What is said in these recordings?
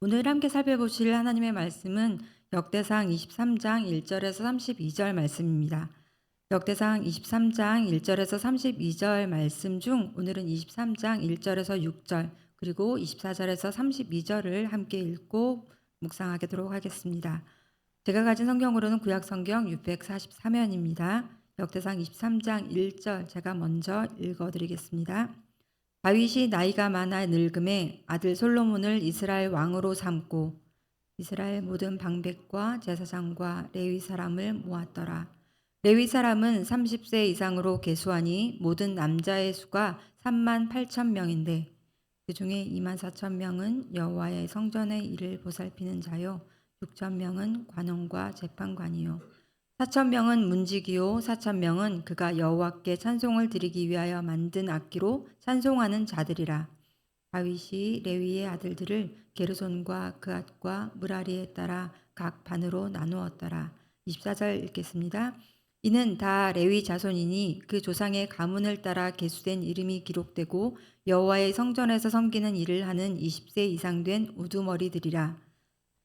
오늘 함께 살펴보실 하나님의 말씀은 역대상 23장 1절에서 32절 말씀입니다. 역대상 23장 1절에서 32절 말씀 중 오늘은 23장 1절에서 6절 그리고 24절에서 32절을 함께 읽고 묵상하도록 하겠습니다. 제가 가진 성경으로는 구약 성경 644면입니다. 역대상 23장 1절 제가 먼저 읽어드리겠습니다. 다윗이 나이가 많아 늙음에 아들 솔로몬을 이스라엘 왕으로 삼고 이스라엘 모든 방백과 제사장과 레위 사람을 모았더라. 레위 사람은 30세 이상으로 계수하니 모든 남자의 수가 3만 8천 명인데 그 중에 2만 4천 명은 여호와의 성전의 일을 보살피는 자요 6천 명은 관원과 재판관이요 4천 명은 문지기요 4천 명은 그가 여호와께 찬송을 드리기 위하여 만든 악기로 찬송하는 자들이라. 다윗이 레위의 아들들을 게르손과 그앗과 무라리에 따라 각 반으로 나누었더라. 24절 읽겠습니다. 이는 다 레위 자손이니 그 조상의 가문을 따라 계수된 이름이 기록되고 여호와의 성전에서 섬기는 일을 하는 20세 이상 된 우두머리들이라.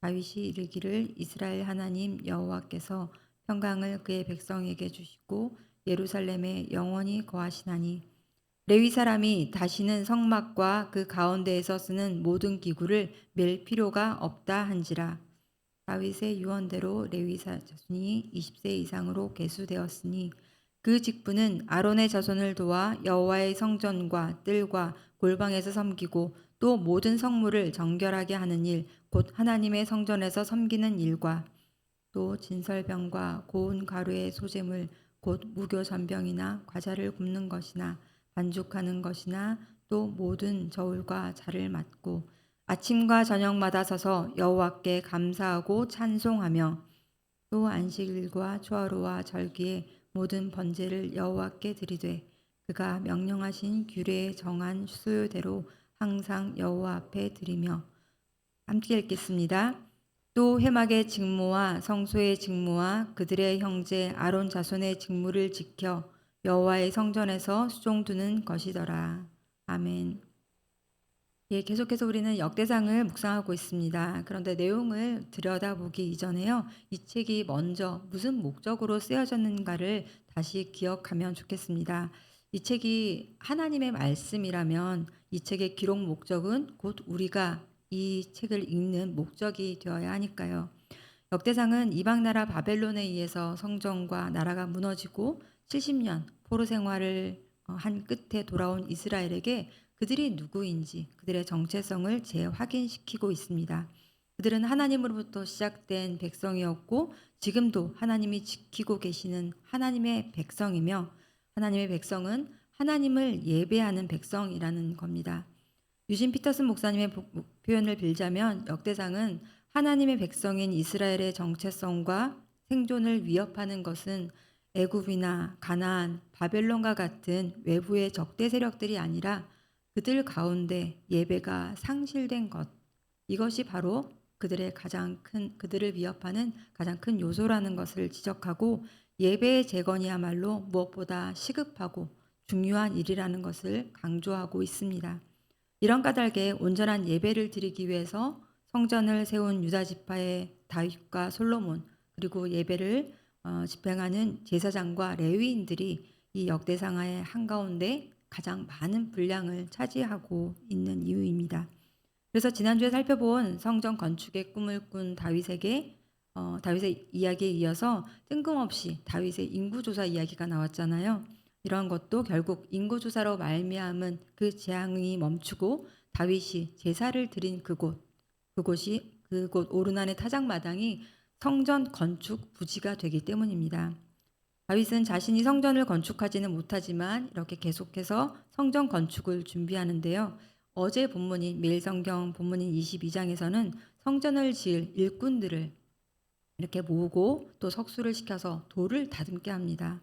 다윗이 이르기를 이스라엘 하나님 여호와께서 평강을 그의 백성에게 주시고 예루살렘에 영원히 거하시나니 레위 사람이 다시는 성막과 그 가운데에서 쓰는 모든 기구를 맬 필요가 없다 한지라. 다윗의 유언대로 레위 자손이 20세 이상으로 계수되었으니 그 직분은 아론의 자손을 도와 여호와의 성전과 뜰과 골방에서 섬기고 또 모든 성물을 정결하게 하는 일, 곧 하나님의 성전에서 섬기는 일과 또 진설병과 고운 가루의 소재물, 곧 무교 전병이나 과자를 굽는 것이나 반죽하는 것이나 또 모든 저울과 자를 맡고 아침과 저녁마다 서서 여호와께 감사하고 찬송하며 또 안식일과 초하루와 절기에 모든 번제를 여호와께 드리되 그가 명령하신 규례에 정한 수요대로 항상 여호와 앞에 드리며 함께 읽겠습니다. 또 회막의 직무와 성소의 직무와 그들의 형제 아론 자손의 직무를 지켜 여호와의 성전에서 수종두는 것이더라. 아멘. 예, 계속해서 우리는 역대상을 묵상하고 있습니다. 그런데 내용을 들여다보기 이전에요. 이 책이 먼저 무슨 목적으로 쓰여졌는가를 다시 기억하면 좋겠습니다. 이 책이 하나님의 말씀이라면 이 책의 기록 목적은 곧 우리가 이 책을 읽는 목적이 되어야 하니까요. 역대상은 이방 나라 바벨론에 의해서 성전과 나라가 무너지고 70년 포로 생활을 한 끝에 돌아온 이스라엘에게 그들이 누구인지 그들의 정체성을 재확인시키고 있습니다. 그들은 하나님으로부터 시작된 백성이었고 지금도 하나님이 지키고 계시는 하나님의 백성이며 하나님의 백성은 하나님을 예배하는 백성이라는 겁니다. 유진 피터슨 목사님의 표현을 빌자면 역대상은 하나님의 백성인 이스라엘의 정체성과 생존을 위협하는 것은 애굽이나 가나안, 바벨론과 같은 외부의 적대 세력들이 아니라 그들 가운데 예배가 상실된 것, 이것이 바로 그들을 위협하는 가장 큰 요소라는 것을 지적하고 예배의 재건이야말로 무엇보다 시급하고 중요한 일이라는 것을 강조하고 있습니다. 이런 까닭에 온전한 예배를 드리기 위해서 성전을 세운 유다 지파의 다윗과 솔로몬 그리고 예배를 집행하는 제사장과 레위인들이 이 역대상의 한가운데 가장 많은 분량을 차지하고 있는 이유입니다. 그래서 지난주에 살펴본 성전 건축의 꿈을 꾼 다윗의 이야기에 이어서 뜬금없이 다윗의 인구조사 이야기가 나왔잖아요. 이런 것도 결국 인구조사로 말미암은 그 재앙이 멈추고 다윗이 제사를 드린 그곳 오르난의 타작마당이 성전 건축 부지가 되기 때문입니다. 다윗은 자신이 성전을 건축하지는 못하지만 이렇게 계속해서 성전 건축을 준비하는데요. 어제 본문인 매일 성경 본문인 22장에서는 성전을 지을 일꾼들을 이렇게 모으고 또 석수를 시켜서 돌을 다듬게 합니다.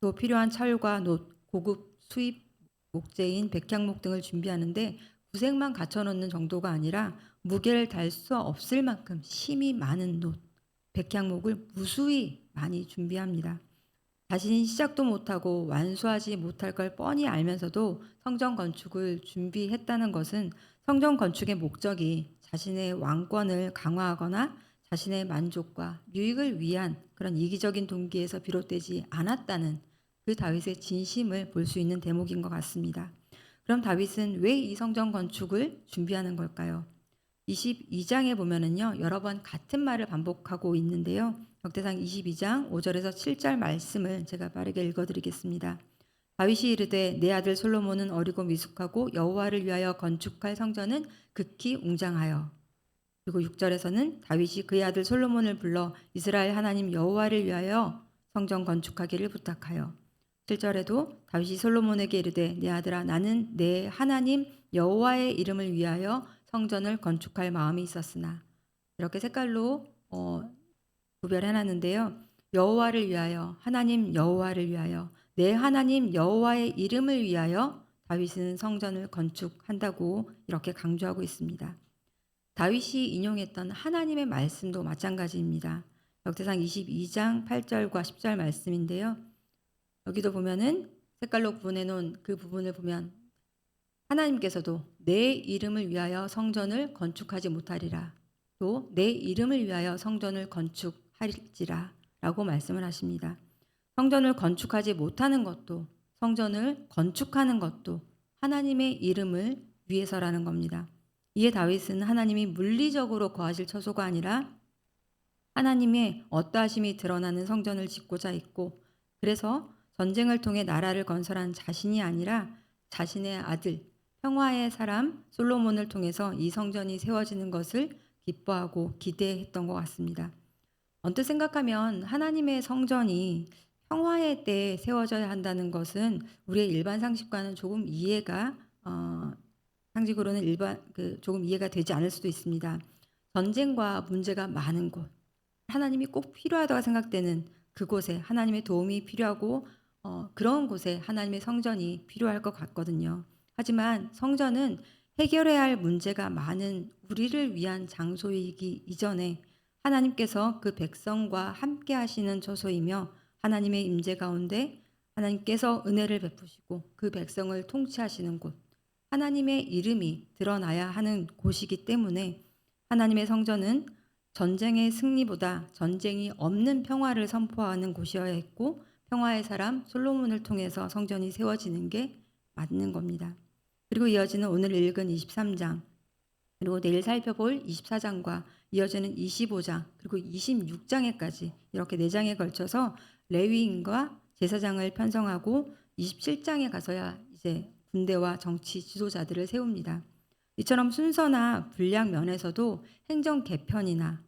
또 필요한 철과 놋, 고급 수입 목재인 백향목 등을 준비하는데 구색만 갖춰놓는 정도가 아니라 무게를 달 수 없을 만큼 힘이 많은 놋, 백향목을 무수히 많이 준비합니다. 자신이 시작도 못하고 완수하지 못할 걸 뻔히 알면서도 성전 건축을 준비했다는 것은 성전 건축의 목적이 자신의 왕권을 강화하거나 자신의 만족과 유익을 위한 그런 이기적인 동기에서 비롯되지 않았다는 그 다윗의 진심을 볼 수 있는 대목인 것 같습니다. 그럼 다윗은 왜 이 성전 건축을 준비하는 걸까요? 22장에 보면은요, 여러 번 같은 말을 반복하고 있는데요. 역대상 22장 5절에서 7절 말씀을 제가 빠르게 읽어드리겠습니다. 다윗이 이르되 내 아들 솔로몬은 어리고 미숙하고 여호와를 위하여 건축할 성전은 극히 웅장하여. 그리고 6절에서는 다윗이 그의 아들 솔로몬을 불러 이스라엘 하나님 여호와를 위하여 성전 건축하기를 부탁하여. 7절에도 다윗이 솔로몬에게 이르되 내 아들아 나는 내 하나님 여호와의 이름을 위하여 성전을 건축할 마음이 있었으나, 이렇게 색깔로 구별해 놨는데요. 여호와를 위하여, 하나님 여호와를 위하여, 내 하나님 여호와의 이름을 위하여 다윗은 성전을 건축한다고 이렇게 강조하고 있습니다. 다윗이 인용했던 하나님의 말씀도 마찬가지입니다. 역대상 22장 8절과 10절 말씀인데요. 여기도 보면은 색깔로 구분해 놓은 그 부분을 보면 하나님께서도 내 이름을 위하여 성전을 건축하지 못하리라, 또 내 이름을 위하여 성전을 건축할지라 라고 말씀을 하십니다. 성전을 건축하지 못하는 것도 성전을 건축하는 것도 하나님의 이름을 위해서라는 겁니다. 이에 다윗은 하나님이 물리적으로 거하실 처소가 아니라 하나님의 어떠하심이 드러나는 성전을 짓고자 했고, 그래서 전쟁을 통해 나라를 건설한 자신이 아니라 자신의 아들 평화의 사람 솔로몬을 통해서 이 성전이 세워지는 것을 기뻐하고 기대했던 것 같습니다. 언뜻 생각하면 하나님의 성전이 평화의 때에 세워져야 한다는 것은 우리의 일반 상식과는 조금 이해가 상식으로는 조금 이해가 되지 않을 수도 있습니다. 전쟁과 문제가 많은 곳, 하나님이 꼭 필요하다고 생각되는 그곳에 하나님의 도움이 필요하고 그런 곳에 하나님의 성전이 필요할 것 같거든요. 하지만 성전은 해결해야 할 문제가 많은 우리를 위한 장소이기 이전에 하나님께서 그 백성과 함께 하시는 처소이며, 하나님의 임재 가운데 하나님께서 은혜를 베푸시고 그 백성을 통치하시는 곳, 하나님의 이름이 드러나야 하는 곳이기 때문에 하나님의 성전은 전쟁의 승리보다 전쟁이 없는 평화를 선포하는 곳이어야 했고, 평화의 사람 솔로몬을 통해서 성전이 세워지는 게 맞는 겁니다. 그리고 이어지는 오늘 읽은 23장, 그리고 내일 살펴볼 24장과 이어지는 25장, 그리고 26장에까지 이렇게 4장에 걸쳐서 레위인과 제사장을 편성하고 27장에 가서야 이제 군대와 정치 지도자들을 세웁니다. 이처럼 순서나 분량 면에서도 행정 개편이나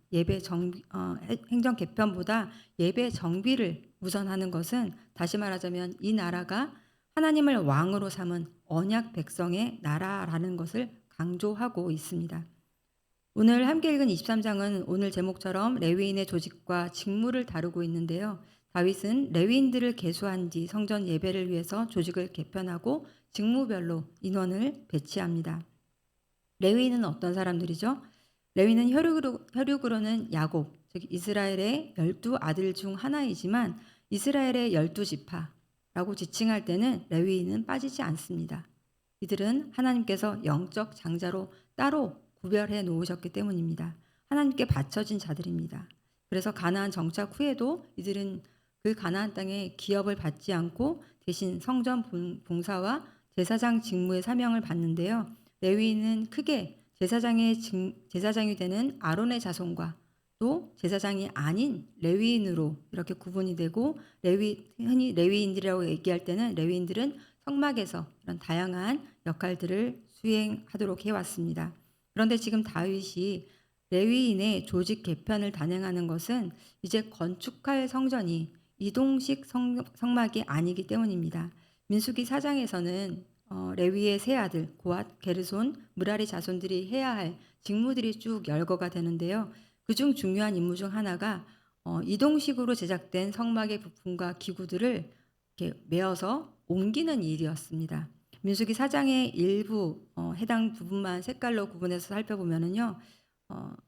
행정 개편보다 예배 정비를 우선하는 것은, 다시 말하자면 이 나라가 하나님을 왕으로 삼은 언약 백성의 나라라는 것을 강조하고 있습니다. 오늘 함께 읽은 23장은 오늘 제목처럼 레위인의 조직과 직무를 다루고 있는데요. 다윗은 레위인들을 계수한 뒤 성전 예배를 위해서 조직을 개편하고 직무별로 인원을 배치합니다. 레위인은 어떤 사람들이죠? 레위는 혈육으로는 야곱, 즉 이스라엘의 12아들 중 하나이지만 이스라엘의 12지파라고 지칭할 때는 레위인은 빠지지 않습니다. 이들은 하나님께서 영적 장자로 따로 구별해 놓으셨기 때문입니다. 하나님께 바쳐진 자들입니다. 그래서 가나안 정착 후에도 이들은 그 가나안 땅에 기업을 받지 않고 대신 성전 봉사와 제사장 직무의 사명을 받는데요. 레위인은 크게 제사장이 되는 아론의 자손과 또 제사장이 아닌 레위인으로 이렇게 구분이 되고, 흔히 레위인들이라고 얘기할 때는 레위인들은 성막에서 이런 다양한 역할들을 수행하도록 해왔습니다. 그런데 지금 다윗이 레위인의 조직 개편을 단행하는 것은 이제 건축할 성전이 이동식 성막이 아니기 때문입니다. 민수기 4장에서는 레위의 세 아들 고앗, 게르손, 무라리 자손들이 해야 할 직무들이 쭉 열거가 되는데요. 그중 중요한 임무 중 하나가 이동식으로 제작된 성막의 부품과 기구들을 이렇게 메어서 옮기는 일이었습니다. 민수기 4장의 일부 해당 부분만 색깔로 구분해서 살펴보면은요,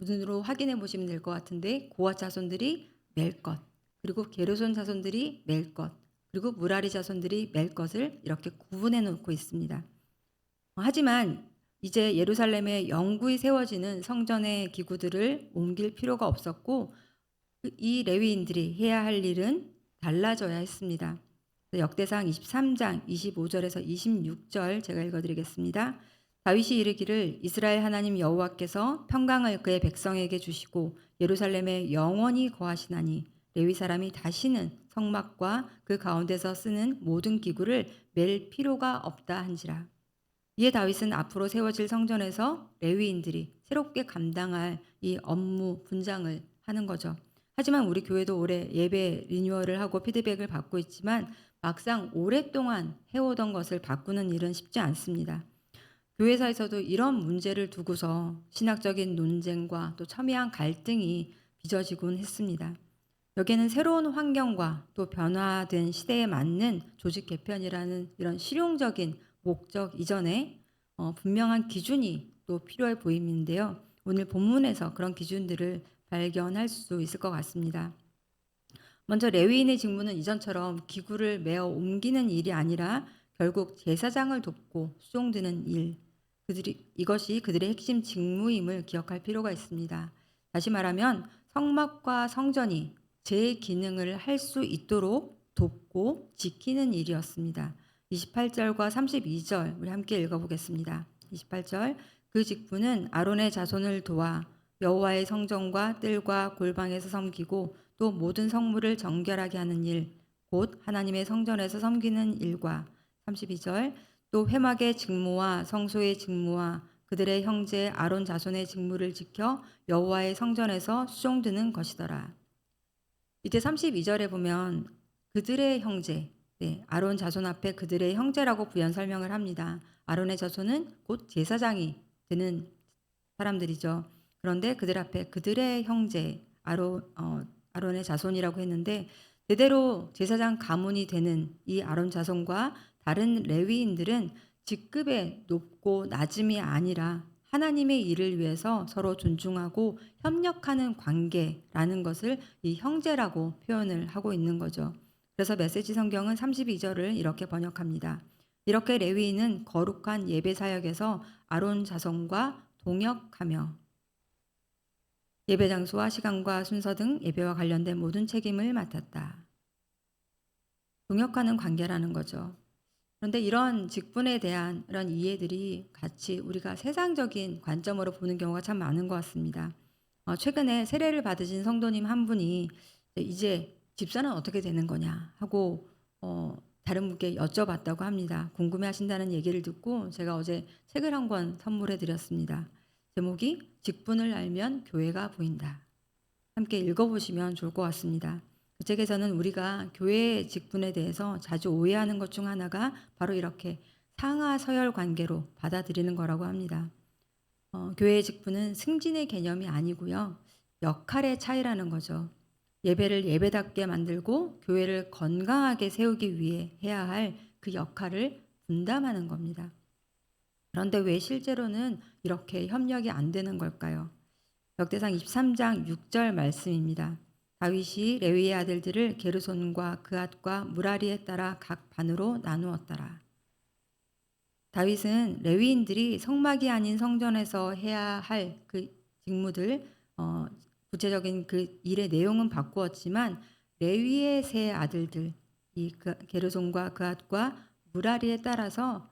눈으로 확인해 보시면 될 것 같은데, 고앗 자손들이 멜 것, 그리고 게르손 자손들이 멜 것, 그리고 무라리 자손들이 멜 것을 이렇게 구분해 놓고 있습니다. 하지만 이제 예루살렘에 영구히 세워지는 성전의 기구들을 옮길 필요가 없었고 이 레위인들이 해야 할 일은 달라져야 했습니다. 역대상 23장 25절에서 26절 제가 읽어드리겠습니다. 다윗이 이르기를 이스라엘 하나님 여호와께서 평강을 그의 백성에게 주시고 예루살렘에 영원히 거하시나니 레위 사람이 다시는 성막과 그 가운데서 쓰는 모든 기구를 맬 필요가 없다 한지라. 이에 다윗은 앞으로 세워질 성전에서 레위인들이 새롭게 감당할 이 업무 분장을 하는 거죠. 하지만 우리 교회도 올해 예배 리뉴얼을 하고 피드백을 받고 있지만 막상 오랫동안 해오던 것을 바꾸는 일은 쉽지 않습니다. 교회사에서도 이런 문제를 두고서 신학적인 논쟁과 또 첨예한 갈등이 빚어지곤 했습니다. 여기에는 새로운 환경과 또 변화된 시대에 맞는 조직 개편이라는 이런 실용적인 목적 이전에 분명한 기준이 또 필요해 보이는데요. 오늘 본문에서 그런 기준들을 발견할 수 있을 것 같습니다. 먼저 레위인의 직무는 이전처럼 기구를 메어 옮기는 일이 아니라 결국 제사장을 돕고 수종드는 일, 이것이 그들의 핵심 직무임을 기억할 필요가 있습니다. 다시 말하면 성막과 성전이 제 기능을 할 수 있도록 돕고 지키는 일이었습니다. 28절과 32절 우리 함께 읽어보겠습니다. 28절 그 직분은 아론의 자손을 도와 여호와의 성전과 뜰과 골방에서 섬기고 또 모든 성물을 정결하게 하는 일, 곧 하나님의 성전에서 섬기는 일과 32절 또 회막의 직무와 성소의 직무와 그들의 형제 아론 자손의 직무를 지켜 여호와의 성전에서 수종드는 것이더라. 이제 32절에 보면 그들의 형제, 아론 자손 앞에 그들의 형제라고 부연 설명을 합니다. 아론의 자손은 곧 제사장이 되는 사람들이죠. 그런데 그들 앞에 그들의 형제, 아론의 자손이라고 했는데 대대로 제사장 가문이 되는 이 아론 자손과 다른 레위인들은 직급의 높고 낮음이 아니라 하나님의 일을 위해서 서로 존중하고 협력하는 관계라는 것을 이 형제라고 표현을 하고 있는 거죠. 그래서 메시지 성경은 32절을 이렇게 번역합니다. 이렇게 레위인은 거룩한 예배 사역에서 아론 자손과 동역하며 예배 장소와 시간과 순서 등 예배와 관련된 모든 책임을 맡았다. 동역하는 관계라는 거죠. 그런데 이런 직분에 대한 이런 이해들이 같이 우리가 세상적인 관점으로 보는 경우가 참 많은 것 같습니다. 최근에 세례를 받으신 성도님 한 분이 이제 집사는 어떻게 되는 거냐 하고 다른 분께 여쭤봤다고 합니다. 궁금해하신다는 얘기를 듣고 제가 어제 책을 한 권 선물해 드렸습니다. 제목이 직분을 알면 교회가 보인다. 함께 읽어보시면 좋을 것 같습니다. 그 책에서는 우리가 교회의 직분에 대해서 자주 오해하는 것 중 하나가 바로 이렇게 상하 서열 관계로 받아들이는 거라고 합니다. 교회의 직분은 승진의 개념이 아니고요. 역할의 차이라는 거죠. 예배를 예배답게 만들고 교회를 건강하게 세우기 위해 해야 할 그 역할을 분담하는 겁니다. 그런데 왜 실제로는 이렇게 협력이 안 되는 걸까요? 역대상 23장 6절 말씀입니다. 다윗이 레위의 아들들을 게르손과 그앗과 무라리에 따라 각 반으로 나누었더라. 다윗은 레위인들이 성막이 아닌 성전에서 해야 할 그 직무들, 구체적인 그 일의 내용은 바꾸었지만 레위의 세 아들들, 이 게르손과 그앗과 무라리에 따라서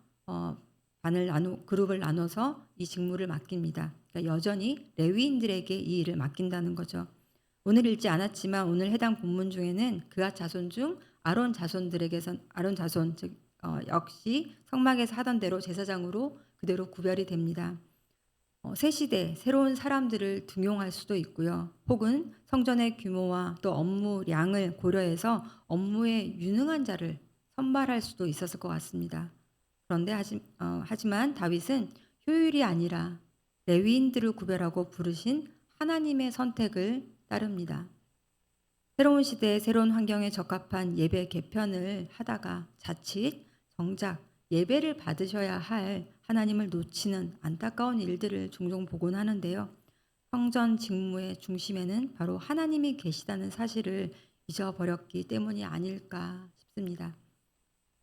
그룹을 나눠서 이 직무를 맡깁니다. 그러니까 여전히 레위인들에게 이 일을 맡긴다는 거죠. 오늘 읽지 않았지만 오늘 해당 본문 중에는 그앗 자손 중 아론 자손들에게선 아론 자손 즉 역시 성막에서 하던 대로 제사장으로 그대로 구별이 됩니다. 새 시대 새로운 사람들을 등용할 수도 있고요. 혹은 성전의 규모와 또 업무량을 고려해서 업무에 유능한 자를 선발할 수도 있었을 것 같습니다. 그런데 하지만 다윗은 효율이 아니라 레위인들을 구별하고 부르신 하나님의 선택을 따릅니다. 새로운 시대에 새로운 환경에 적합한 예배 개편을 하다가 자칫 정작 예배를 받으셔야 할 하나님을 놓치는 안타까운 일들을 종종 보곤 하는데요. 성전 직무의 중심에는 바로 하나님이 계시다는 사실을 잊어버렸기 때문이 아닐까 싶습니다.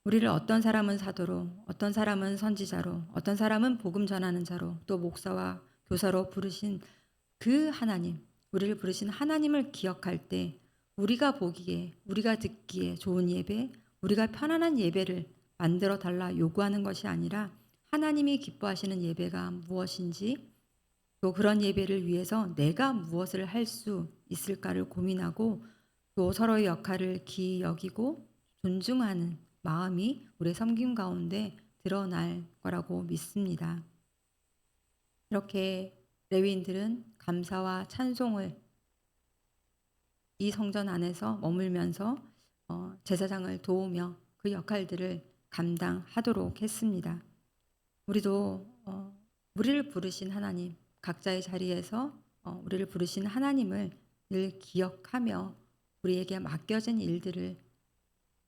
우리를 어떤 사람은 사도로, 어떤 사람은 선지자로, 어떤 사람은 복음 전하는 자로, 또 목사와 교사로 부르신 그 하나님, 우리를 부르신 하나님을 기억할 때 우리가 보기에, 우리가 듣기에 좋은 예배, 우리가 편안한 예배를 만들어 달라 요구하는 것이 아니라 하나님이 기뻐하시는 예배가 무엇인지, 또 그런 예배를 위해서 내가 무엇을 할 수 있을까를 고민하고, 또 서로의 역할을 기이 여기고 존중하는 마음이 우리의 섬김 가운데 드러날 거라고 믿습니다. 이렇게 레위인들은 감사와 찬송을 이 성전 안에서 머물면서 제사장을 도우며 그 역할들을 감당하도록 했습니다. 우리도 우리를 부르신 하나님, 각자의 자리에서 우리를 부르신 하나님을 늘 기억하며 우리에게 맡겨진 일들을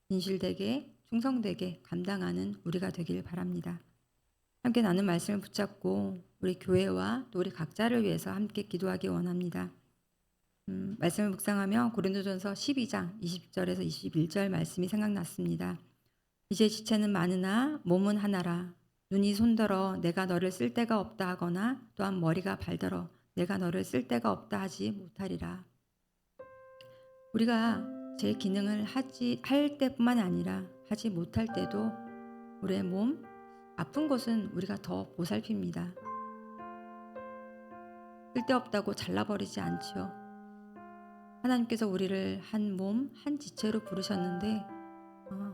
진실되게 충성되게 감당하는 우리가 되길 바랍니다. 함께 나눈 말씀을 붙잡고 우리 교회와 또 우리 각자를 위해서 함께 기도하기 원합니다. 말씀을 묵상하며 고린도전서 12장 20절에서 21절 말씀이 생각났습니다. 이제 지체는 많으나 몸은 하나라. 눈이 손들어 내가 너를 쓸 데가 없다 하거나 또한 머리가 발들어 내가 너를 쓸 데가 없다 하지 못하리라. 우리가 제 기능을 할 때뿐만 아니라 하지 못할 때도 우리의 몸, 아픈 곳은 우리가 더 보살핍니다. 쓸데없다고 잘라버리지 않지요. 하나님께서 우리를 한 몸, 한 지체로 부르셨는데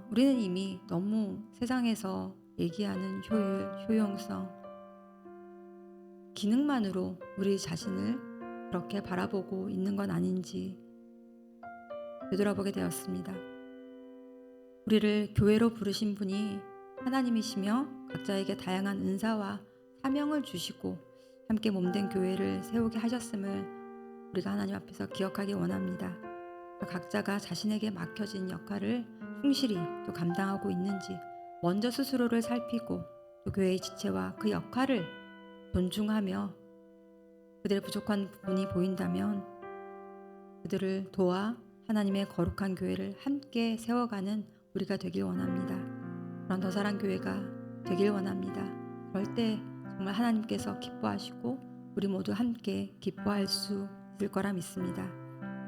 우리는 이미 너무 세상에서 얘기하는 효율, 효용성, 기능만으로 우리 자신을 그렇게 바라보고 있는 건 아닌지 되돌아보게 되었습니다. 우리를 교회로 부르신 분이 하나님이시며 각자에게 다양한 은사와 사명을 주시고 함께 몸된 교회를 세우게 하셨음을 우리가 하나님 앞에서 기억하기 원합니다. 각자가 자신에게 맡겨진 역할을 충실히 또 감당하고 있는지 먼저 스스로를 살피고 또 교회의 지체와 그 역할을 존중하며 그들의 부족한 부분이 보인다면 그들을 도와 하나님의 거룩한 교회를 함께 세워가는 우리가 되길 원합니다. 그런 더 사랑 교회가 되길 원합니다. 그럴 때 정말 하나님께서 기뻐하시고 우리 모두 함께 기뻐할 수 있을 거라 믿습니다.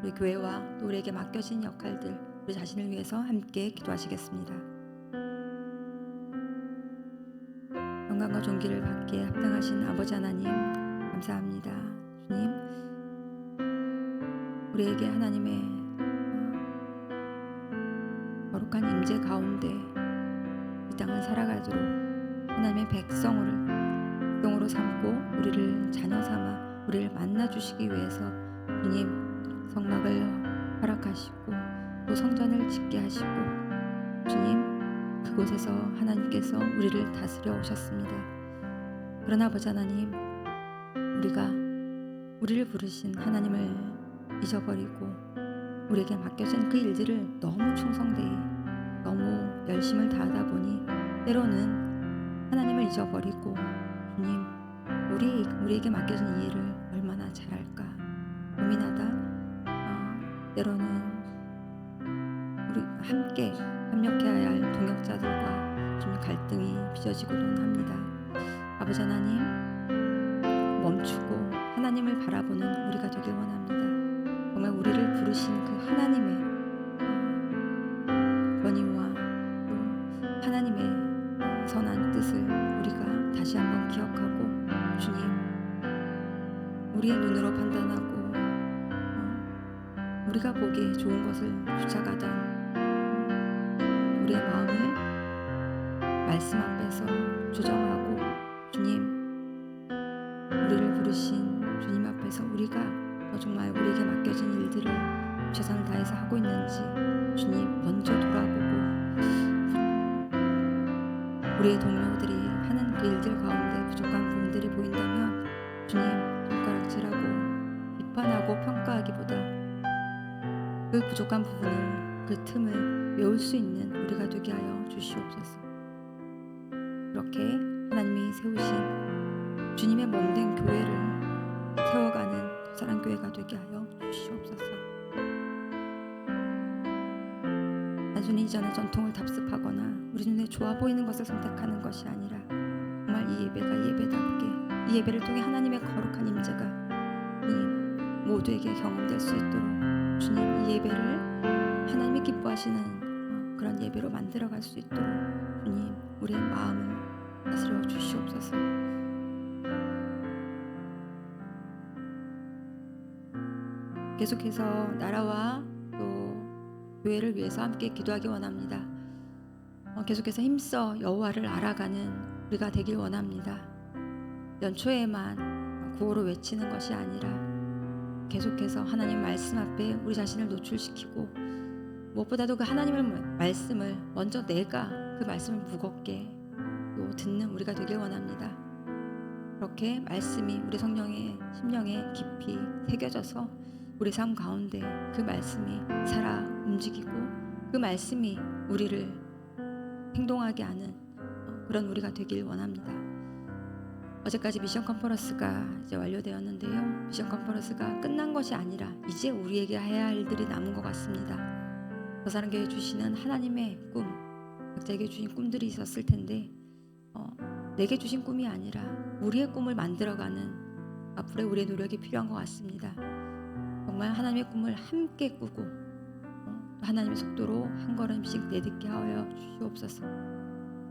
우리 교회와 또 우리에게 맡겨진 역할들 우리 자신을 위해서 함께 기도하시겠습니다. 영광과 존귀를 받기에 합당하신 아버지 하나님 감사합니다. 주님, 우리에게 하나님의 거룩한 임재 가운데 이 땅을 살아가도록 하나님의 백성으로 삼고 우리를 자녀 삼아 우리를 만나 주시기 위해서 주님 성막을 허락하시고 또 성전을 짓게 하시고 주님 그곳에서 하나님께서 우리를 다스려 오셨습니다. 그러나 아버지 하나님, 우리가 우리를 부르신 하나님을 잊어버리고 우리에게 맡겨진 그 일들을 너무 충성되이 너무 열심을 다하다 보니 때로는 하나님을 잊어버리고 주님 우리에게 맡겨진 이 일을 얼마나 잘할까 고민하다 때로는 우리 함께 협력해야 할 동역자들과 좀 갈등이 빚어지고는 합니다. 아버지 하나님, 멈추고 하나님을 바라보는 우리가 되길 원합니다. 정말 우리를 부르신 그 하나님의 권위와 또 하나님의 선한 뜻을 우리가 다시 한번 기억하고 주님, 우리의 눈으로 판단하고 우리가 보기에 좋은 것을 쫓아가던 우리의 마음을 말씀 앞에서 조정하고 주님, 우리를 부르신 주님 앞에서 우리가 정말 우리에게 맡겨진 일들을 최선을 다해서 하고 있는지 주님 먼저 돌아보고 우리의 동료들이 하는 그 일들 가운데 부족한 부분들이 보인다면 주님 손가락질하고 비판하고 평가하기보다 그 부족한 부분을 그 틈을 메울 수 있는 우리가 되게 하여 주시옵소서. 그렇게 하나님이 세우신 주님의 몸된 교회를 세워가는 사랑교회가 되게 하여 주시옵소서. 단순히 이전의 전통을 답습하거나 우리 눈에 좋아 보이는 것을 선택하는 것이 아니라 정말 이 예배가 예배답게 이 예배를 통해 하나님의 거룩한 임재가 주님 모두에게 경험될 수 있도록 주님 이 예배를 하나님이 기뻐하시는 그런 예배로 만들어갈 수 있도록 주님 우리의 마음을 다스려 주시옵소서. 계속해서 나라와 또 교회를 위해서 함께 기도하기 원합니다. 계속해서 힘써 여호와를 알아가는 우리가 되길 원합니다. 연초에만 구호로 외치는 것이 아니라 계속해서 하나님 말씀 앞에 우리 자신을 노출시키고 무엇보다도 그 하나님의 말씀을 먼저 내가 그 말씀을 무겁게 또 듣는 우리가 되길 원합니다. 그렇게 말씀이 우리 성령의 심령에 깊이 새겨져서 우리 삶 가운데 그 말씀이 살아 움직이고 그 말씀이 우리를 행동하게 하는 그런 우리가 되길 원합니다. 어제까지 미션 컨퍼런스가 이제 완료되었는데요. 미션 컨퍼런스가 끝난 것이 아니라 이제 우리에게 해야 할 일들이 남은 것 같습니다. 저사랑교회 주시는 하나님의 꿈, 각자에게 주신 꿈들이 있었을 텐데 내게 주신 꿈이 아니라 우리의 꿈을 만들어가는 앞으로의 우리의 노력이 필요한 것 같습니다. 정말 하나님의 꿈을 함께 꾸고 하나님의 속도로 한 걸음씩 내딛게 하여 주시옵소서.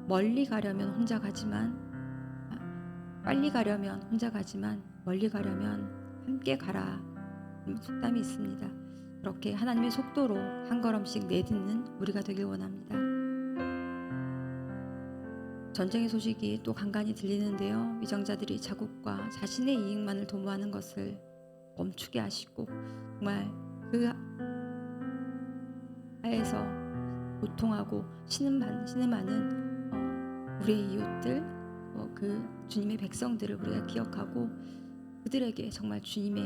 멀리 가려면 혼자 가지만 빨리 가려면 혼자 가지만 멀리 가려면 함께 가라 속담이 있습니다. 그렇게 하나님의 속도로 한 걸음씩 내딛는 우리가 되길 원합니다. 전쟁의 소식이 또 간간히 들리는데요. 위정자들이 자국과 자신의 이익만을 도모하는 것을 멈추게 하시고 정말 그 하에서 고통하고 신음하는 우리의 이웃들 그 주님의 백성들을 우리가 기억하고 그들에게 정말 주님의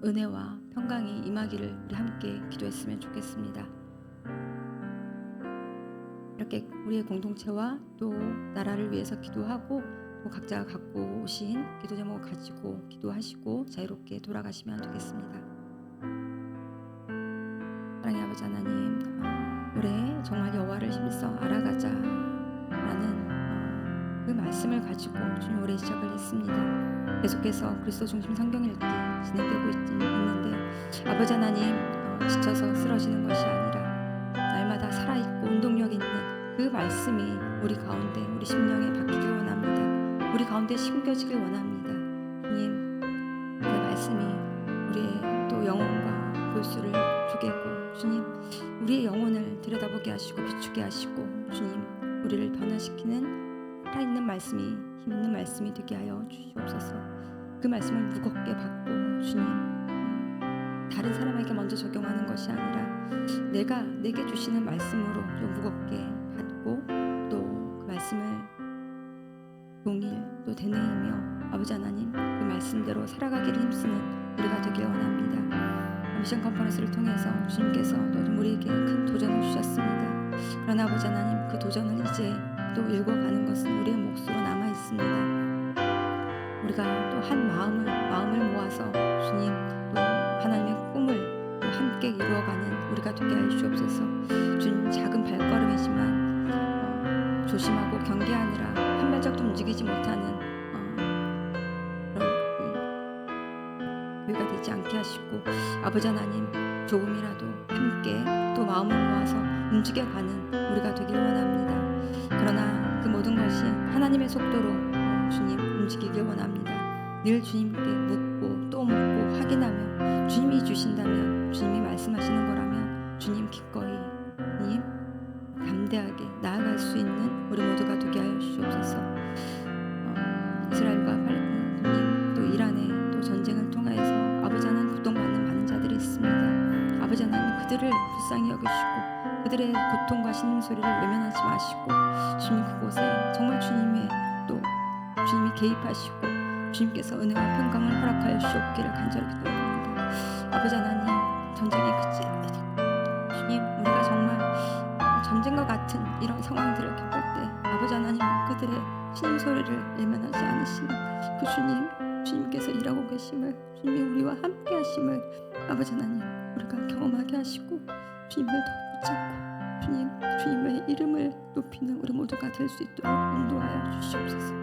은혜와 평강이 임하기를 우리 함께 기도했으면 좋겠습니다. 이렇게 우리의 공동체와 또 나라를 위해서 기도하고 또 각자가 갖고 오신 기도 제목을 가지고 기도하시고 자유롭게 돌아가시면 되겠습니다. 사랑의 아버지 하나님, 올해 정말 여호와를 힘써 알아가자라는 그 말씀을 가지고 주님 올해 시작을 했습니다. 계속해서 그리스도 중심 성경 읽기 진행되고 있는데 아버지 하나님, 지쳐서 쓰러지는 것이 아니라 날마다 살아있고 운동력 있는 그 말씀이 우리 가운데 우리 심령에 박히길 원합니다. 우리 가운데 심겨지길 원합니다. 주님, 그 말씀이 우리의 또 영혼과 골수를 쪼개고 주님 우리의 영혼을 들여다보게 하시고 비추게 하시고 주님 우리를 변화시키는 살아있는 말씀이 힘있는 말씀이 되게 하여 주시옵소서. 그 말씀을 무겁게 받고 주님 다른 사람에게 먼저 적용하는 것이 아니라 내게 주시는 말씀으로 좀 무겁게 받고 또 그 말씀을 동일 또 되뇌이며 아버지 하나님 그 말씀대로 살아가기를 힘쓰는 우리가 되길 원합니다. 미션 컨퍼런스를 통해서 주님께서 또 우리에게 큰 도전을 주셨습니다. 그러나 아버지 하나님 그 도전을 이제 또 읽어가는 것은 우리의 몫으로 남아 있습니다. 우리가 또 한 마음을 모아서 주님 또 하나님의 꿈을 또 함께 이루어가는 우리가 되게 하여 주옵소서. 주님 작은 발걸음이지만 조심하고 경계하느라 한 발짝도 움직이지 못하는 그런 교회가 되지 않게 하시고 아버지 하나님 조금이라도 함께 또 마음을 모아서 움직여가는 우리가 되길 원합니다. 그러나 그 모든 것이 하나님의 속도로 주님 움직이길 원합니다. 늘 주님께 묻고 또 묻고 확인하며 주님이 주신다면 주님이 말씀하시는 거라면 주님 기꺼이 주님 담대하게 나아갈 수 있는 우리 모두가 되게 하여 주시옵소서. 이스라엘과 주님 또 이란의 또 전쟁을 통해서 아버지 하나님 고통받는 많은 자들이 있습니다. 아버지 하나님 그들을 불쌍히 여기시고 그들의 고통과 신음소리를 외면하지 마시고 주님 그곳에 정말 주님이 개입하시고 주님께서 은혜와 평강을 허락하여 주시옵기를 간절히 기도합니다. 아버지 하나님 전쟁이 그치 주님 우리가 정말 전쟁과 같은 이런 상황들을 겪을 때 아버지 하나님 그들의 신음소리를 외면하지 않으시는 그 주님께서 일하고 계심을 주님이 우리와 함께 하심을 아버지 하나님 우리가 경험하게 하시고 주님을 더 붙잡고 주님의 이름을 높이는 우리 모두가 될 수 있도록 인도하여 주시옵소서.